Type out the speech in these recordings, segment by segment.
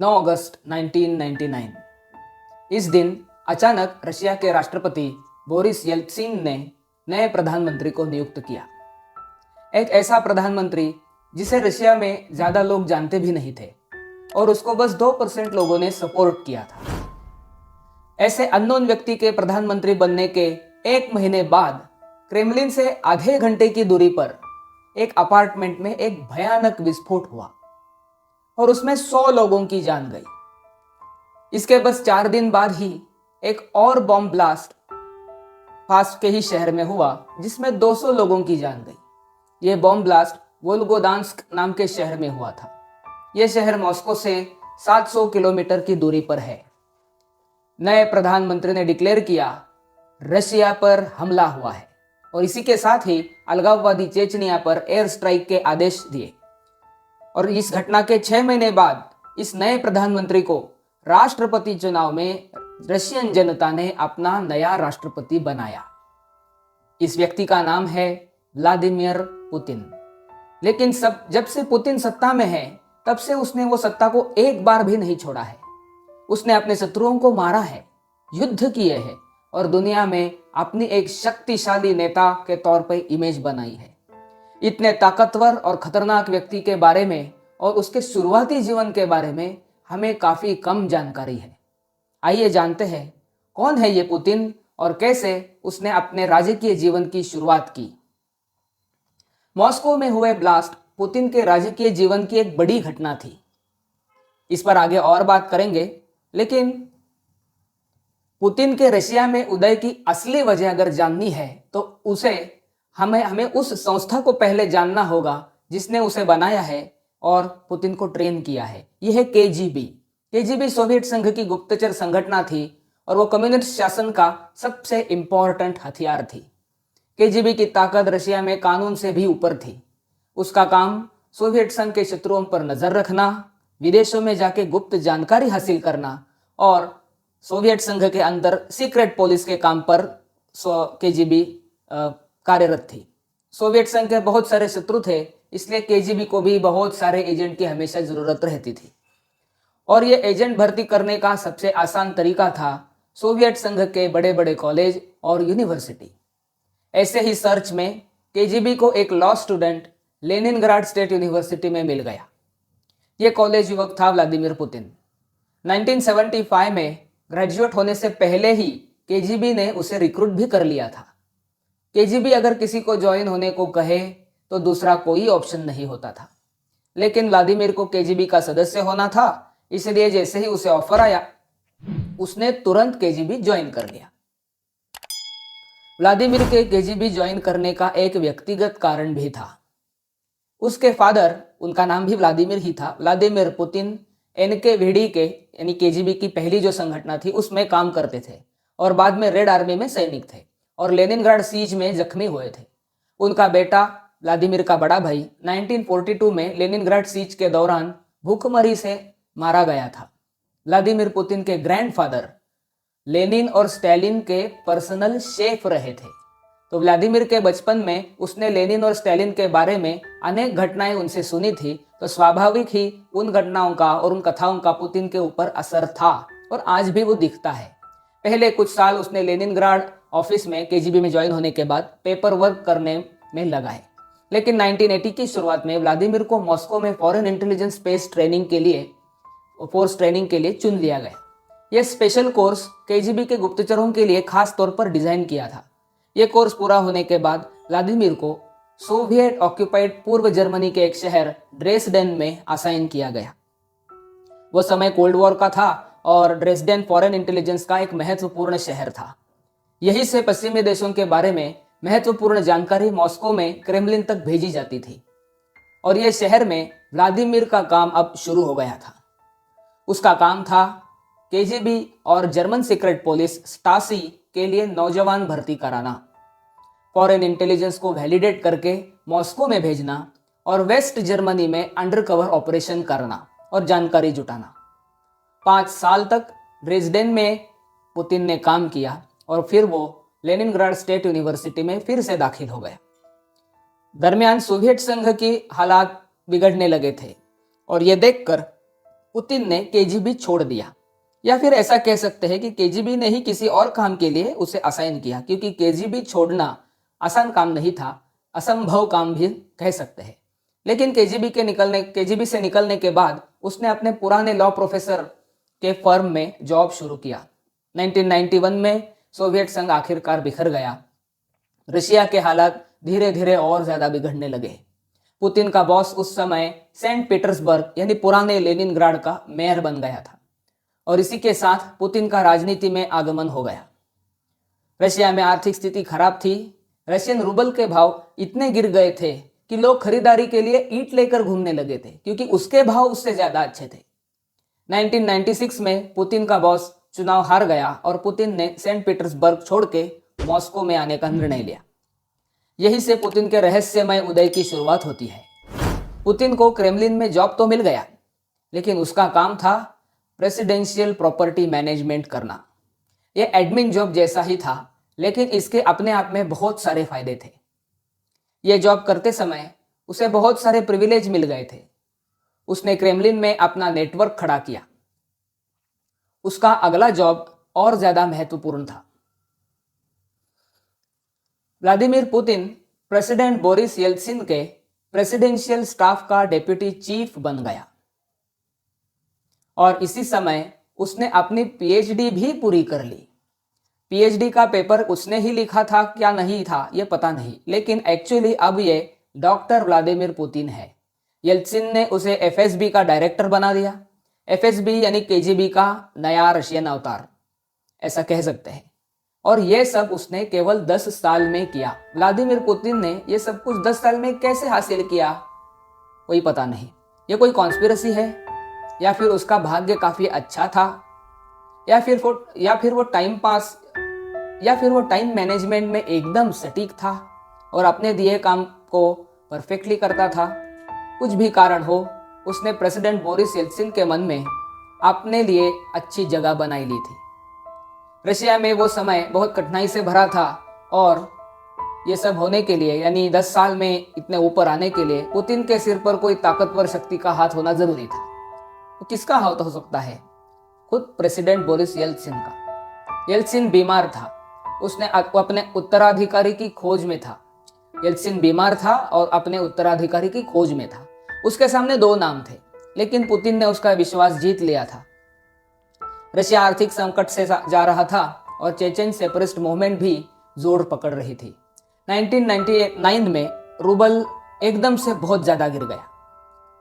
9 अगस्त 1999। इस दिन अचानक रशिया के राष्ट्रपति बोरिस येल्त्सिन ने नए प्रधानमंत्री को नियुक्त किया। एक ऐसा प्रधानमंत्री जिसे रशिया में ज्यादा लोग जानते भी नहीं थे और उसको बस 2% लोगों ने सपोर्ट किया था। ऐसे अननोन व्यक्ति के प्रधानमंत्री बनने के एक महीने बाद क्रेमलिन से आधे घंटे की दूरी पर एक अपार्टमेंट में एक भयानक विस्फोट हुआ और उसमें 100 लोगों की जान गई। इसके बस 4 दिन बाद ही एक और बॉम्ब ब्लास्ट पास के ही शहर में हुआ जिसमें 200 लोगों की जान गई। यह बॉम्ब ब्लास्ट वोल्गोदांस्क नाम के शहर में हुआ था। यह शहर मॉस्को से 700 किलोमीटर की दूरी पर है। नए प्रधानमंत्री ने डिक्लेयर किया, रशिया पर हमला हुआ है, और इसी के साथ ही अलगाववादी चेचनिया पर एयर स्ट्राइक के आदेश दिए। और इस घटना के 6 महीने बाद इस नए प्रधानमंत्री को राष्ट्रपति चुनाव में रशियन जनता ने अपना नया राष्ट्रपति बनाया। इस व्यक्ति का नाम है व्लादिमीर पुतिन। लेकिन जब से पुतिन सत्ता में है तब से उसने वो सत्ता को एक बार भी नहीं छोड़ा है। उसने अपने शत्रुओं को मारा है, युद्ध किए हैं और दुनिया में अपनी एक शक्तिशाली नेता के तौर पर इमेज बनाई है। इतने ताकतवर और खतरनाक व्यक्ति के बारे में और उसके शुरुआती जीवन के बारे में हमें काफी कम जानकारी है। आइए जानते हैं कौन है ये पुतिन और कैसे उसने अपने राजकीय जीवन की शुरुआत की। मॉस्को में हुए ब्लास्ट पुतिन के राजकीय जीवन की एक बड़ी घटना थी। इस पर आगे और बात करेंगे, लेकिन पुतिन के रशिया में उदय की असली वजह अगर जाननी है तो हमें उस संस्था को पहले जानना होगा जिसने उसे बनाया है और पुतिन को ट्रेन किया है। यह है केजीबी। केजीबी सोवियत संघ की गुप्तचर संगठन थी और वो कम्युनिस्ट शासन का सबसे इंपॉर्टेंट हथियार थी। केजीबी की ताकत रशिया में कानून से भी ऊपर थी। उसका काम सोवियत संघ के शत्रुओं पर नजर रखना, विदेशों में जाके गुप्त जानकारी हासिल करना और सोवियत संघ के अंदर सीक्रेट पुलिस के काम पर केजीबी कार्यरत थी। सोवियत संघ के बहुत सारे शत्रु थे, इसलिए केजीबी को भी बहुत सारे एजेंट की हमेशा जरूरत रहती थी। और ये एजेंट भर्ती करने का सबसे आसान तरीका था सोवियत संघ के बड़े बड़े कॉलेज और यूनिवर्सिटी। ऐसे ही सर्च में केजीबी को एक law student Leningrad state university में मिल गया। ये कॉलेज युवक था व्लादिमीर पुतिन। 1975 में ग्रेजुएट होने से पहले ही केजीबी ने उसे रिक्रूट भी कर लिया था। केजीबी अगर किसी को ज्वाइन होने को कहे तो दूसरा कोई ऑप्शन नहीं होता था, लेकिन व्लादिमीर को केजीबी का सदस्य होना था, इसलिए जैसे ही उसे ऑफर आया उसने तुरंत केजीबी ज्वाइन कर लिया। व्लादिमीर के केजीबी ज्वाइन करने का एक व्यक्तिगत कारण भी था। उसके फादर, उनका नाम भी व्लादिमीर ही था, व्लादिमीर पुतिन एनकेवीडी के यानी केजीबी की पहली जो संगठन थी उसमें काम करते थे और बाद में रेड आर्मी में सैनिक थे और लेनिनग्राड सीज में जख्मी हुए थे। उनका बेटा व्लादिमीर का बड़ा भाई 1942 में लेनिनग्राड सीज के दौरान भूखमरी से मारा गया था। व्लादिमीर पुतिन के ग्रैंडफादर लेनिन और स्टालिन के पर्सनल शेफ रहे थे। तो व्लादिमीर के बचपन में उसने लेनिन और स्टालिन के बारे में अनेक घटनाएं उनसे सुनी थी, तो स्वाभाविक ही उन घटनाओं का और उन कथाओं का पुतिन के ऊपर असर था और आज भी वो दिखता है। पहले कुछ साल उसने लेनिनग्राड ऑफिस में केजीबी में ज्वाइन होने के बाद पेपर वर्क करने में लगा है, लेकिन 1980 की शुरुआत में व्लादिमीर को मॉस्को में फॉरेन इंटेलिजेंस स्पेस ट्रेनिंग के लिए चुन लिया गया। यह स्पेशल कोर्स केजीबी के गुप्तचरों के लिए खास तौर पर डिजाइन किया था। यह कोर्स पूरा होने के बाद व्लादिमीर को सोवियत ऑक्युपाइड पूर्व जर्मनी के एक शहर ड्रेसडेन में असाइन किया गया। वो समय कोल्ड वॉर का था और ड्रेसडेन फॉरेन इंटेलिजेंस का एक महत्वपूर्ण शहर था। यहीं से पश्चिमी देशों के बारे में महत्वपूर्ण जानकारी मॉस्को में क्रेमलिन तक भेजी जाती थी और यह शहर में व्लादिमीर का काम अब शुरू हो गया था। उसका काम था केजीबी और जर्मन सीक्रेट पुलिस स्टासी के लिए नौजवान भर्ती कराना, फॉरेन इंटेलिजेंस को वैलिडेट करके मॉस्को में भेजना और वेस्ट जर्मनी में अंडरकवर ऑपरेशन करना और जानकारी जुटाना। 5 साल तक ड्रेसडेन में पुतिन ने काम किया और फिर वो लेनिनग्राड स्टेट यूनिवर्सिटी में फिर से दाखिल हो गया। दरमियान सोवियत संघ की हालात बिगड़ने लगे थे और ये देखकर पुतिन ने केजीबी छोड़ दिया, या फिर ऐसा कह सकते हैं कि केजीबी ने ही किसी और काम के लिए उसे असाइन किया, क्योंकि केजीबी छोड़ना आसान काम नहीं था, असंभव काम भी कह सकते हैं। लेकिन केजीबी से निकलने के बाद उसने अपने पुराने लॉ प्रोफेसर के फर्म में जॉब शुरू किया। 1991 में सोवियत संघ आखिरकार बिखर गया। रशिया के हालात धीरे धीरे और ज्यादा बिगड़ने लगे। पुतिन का बॉस उस समय सेंट पीटर्सबर्ग यानी पुराने लेनिनग्राड का मेयर बन गया था, और इसी के साथ पुतिन का राजनीति में आगमन हो गया। रशिया में आर्थिक स्थिति खराब थी। रशियन रूबल के भाव इतने गिर गए थे कि लोग खरीदारी के लिए ईंट लेकर घूमने लगे थे, क्योंकि उसके भाव उससे ज्यादा अच्छे थे। 1996 में पुतिन का बॉस चुनाव हार गया और पुतिन ने सेंट पीटर्सबर्ग छोड़ के मॉस्को में आने का निर्णय लिया। यही से पुतिन के रहस्यमय उदय की शुरुआत होती है। पुतिन को क्रेमलिन में जॉब तो मिल गया, लेकिन उसका काम था प्रेसिडेंशियल प्रॉपर्टी मैनेजमेंट करना। यह एडमिन जॉब जैसा ही था, लेकिन इसके अपने आप में बहुत सारे फायदे थे। यह जॉब करते समय उसे बहुत सारे प्रिविलेज मिल गए थे। उसने क्रेमलिन में अपना नेटवर्क खड़ा किया। उसका अगला जॉब और ज्यादा महत्वपूर्ण था। Vladimir Putin president Boris Yeltsin के प्रेसिडेंशियल स्टाफ का डेप्यूटी चीफ बन गया, और इसी समय उसने अपनी पीएचडी भी पूरी कर ली। पीएचडी का पेपर उसने ही लिखा था क्या नहीं था ये पता नहीं, लेकिन एक्चुअली अब ये डॉक्टर व्लादिमीर पुतिन है। येल्त्सिन ने उसे एफएसबी का डायरेक्टर बना दिया। एफएसबी यानी केजीबी का नया रशियन अवतार, ऐसा कह सकते हैं। और यह सब उसने केवल 10 साल में किया। व्लादिमीर पुतिन ने यह सब कुछ 10 साल में कैसे हासिल किया, कोई पता नहीं। ये कोई कॉन्स्पिरेसी है, या फिर उसका भाग्य काफी अच्छा था, या फिर वो टाइम मैनेजमेंट में एकदम सटीक था और अपने दिए काम को परफेक्टली करता था। कुछ भी कारण हो, उसने प्रेसिडेंट बोरिस येल्त्सिन के मन में अपने लिए अच्छी जगह बनाई ली थी। रशिया में वो समय बहुत कठिनाई से भरा था, और ये सब होने के लिए यानी 10 साल में इतने ऊपर आने के लिए पुतिन के सिर पर कोई ताकतवर शक्ति का हाथ होना जरूरी था। तो किसका हाथ हो सकता है? खुद प्रेसिडेंट बोरिस येल्त्सिन का। येल्त्सिन बीमार था, उसने अपने उत्तराधिकारी की खोज में था। येल्त्सिन बीमार था और अपने उत्तराधिकारी की खोज में था। उसके सामने 2 नाम थे, लेकिन पुतिन ने उसका विश्वास जीत लिया था। रशिया आर्थिक संकट से जा रहा था और चेचेन सेपरेटिस्ट मूवमेंट भी जोर पकड़ रही थी। 1999 में रूबल एकदम से बहुत ज्यादा गिर गया,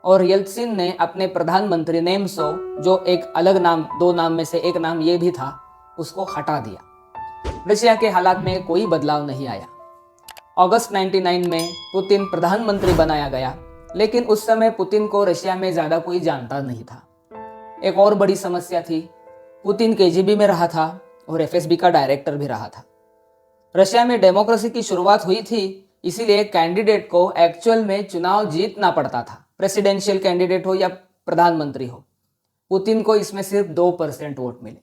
और येल्त्सिन ने अपने प्रधानमंत्री नेमसोव, जो एक अलग नाम, 2 नाम में से एक नाम ये भी था, उसको हटा दिया। रशिया के हालात में कोई बदलाव नहीं आया। अगस्त 99 में पुतिन प्रधानमंत्री बनाया गया, लेकिन उस समय पुतिन को रशिया में ज्यादा कोई जानता नहीं था। एक और बड़ी समस्या थी, पुतिन केजीबी में रहा था और एफएसबी का डायरेक्टर भी रहा था। रशिया में डेमोक्रेसी की शुरुआत हुई थी, इसीलिए कैंडिडेट को एक्चुअल में चुनाव जीतना पड़ता था, प्रेसिडेंशियल कैंडिडेट हो या प्रधानमंत्री हो। पुतिन को इसमें सिर्फ 2% वोट मिले।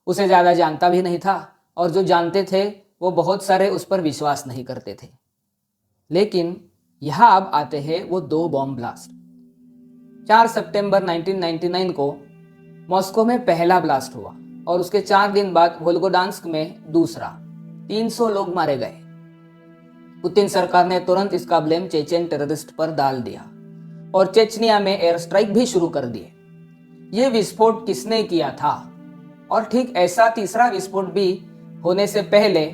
उसे ज्यादा जानता भी नहीं था, और जो जानते थे वो बहुत सारे उस पर विश्वास नहीं करते थे। लेकिन यहां अब आते हैं वो 2 बॉम्ब ब्लास्ट। 4 सितंबर 1999 को मॉस्को में पहला ब्लास्ट हुआ, और उसके 4 दिन बाद वोल्गोडांस्क में दूसरा। 300 लोग मारे गए। पुतिन सरकार ने तुरंत इसका ब्लेम चेचेन टेररिस्ट पर डाल दिया, और चेचनिया में एयर स्ट्राइक भी शुरू कर दिए। ये विस्फोट किसने किया था, और ठीक ऐसा तीसरा विस्फोट भी होने से पहले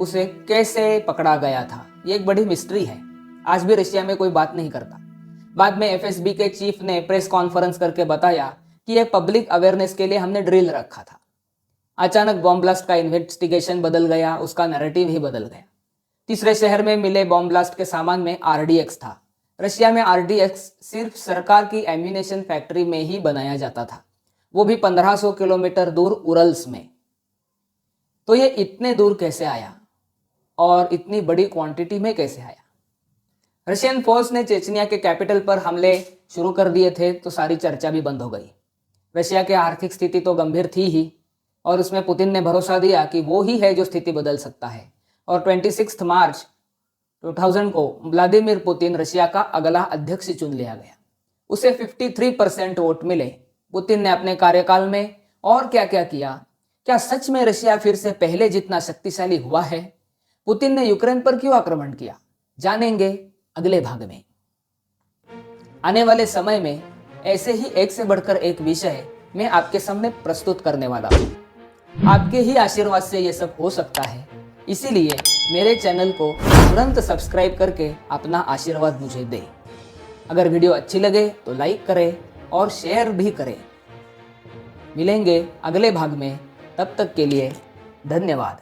उसे कैसे पकड़ा गया था, ये एक बड़ी मिस्ट्री है। आज भी रशिया में कोई बात नहीं करता। बाद में एफएसबी के चीफ ने प्रेस कॉन्फ्रेंस करके बताया कि यह पब्लिक अवेयरनेस के लिए हमने ड्रिल रखा था। अचानक बॉम्ब ब्लास्ट का इन्वेस्टिगेशन बदल गया, उसका नैरेटिव ही बदल गया। तीसरे शहर में मिले बॉम्ब ब्लास्ट के सामान में आरडीएक्स था। रशिया में आरडीएक्स सिर्फ सरकार की एम्यूनेशन फैक्ट्री में ही बनाया जाता था, वो भी 1500 किलोमीटर दूर उरल्स में। तो ये इतने दूर कैसे आया और इतनी बड़ी क्वांटिटी में कैसे आया? रशियन फोर्स ने चेचनिया के कैपिटल पर हमले शुरू कर दिए थे, तो सारी चर्चा भी बंद हो गई। रशिया की आर्थिक स्थिति तो गंभीर थी ही, और उसमें पुतिन ने भरोसा दिया कि वो ही है जो स्थिति बदल सकता है। और 26 मार्च 2000 को व्लादिमीर पुतिन रशिया का अगला अध्यक्ष चुन लिया गया। उसे 53% वोट मिले। पुतिन ने अपने कार्यकाल में और क्या क्या किया? क्या सच में रशिया फिर से पहले जितना शक्तिशाली हुआ है? पुतिन ने यूक्रेन पर क्यों आक्रमण किया? जानेंगे अगले भाग में। आने वाले समय में ऐसे ही एक से बढ़कर एक विषय मैं आपके सामने प्रस्तुत करने वाला हूँ। आपके ही आशीर्वाद से ये सब हो सकता है, इसीलिए मेरे चैनल को तुरंत सब्सक्राइब करके अपना आशीर्वाद मुझे दें। अगर वीडियो अच्छी लगे तो लाइक करें और शेयर भी करें। मिलेंगे अगले भाग में, तब तक के लिए धन्यवाद।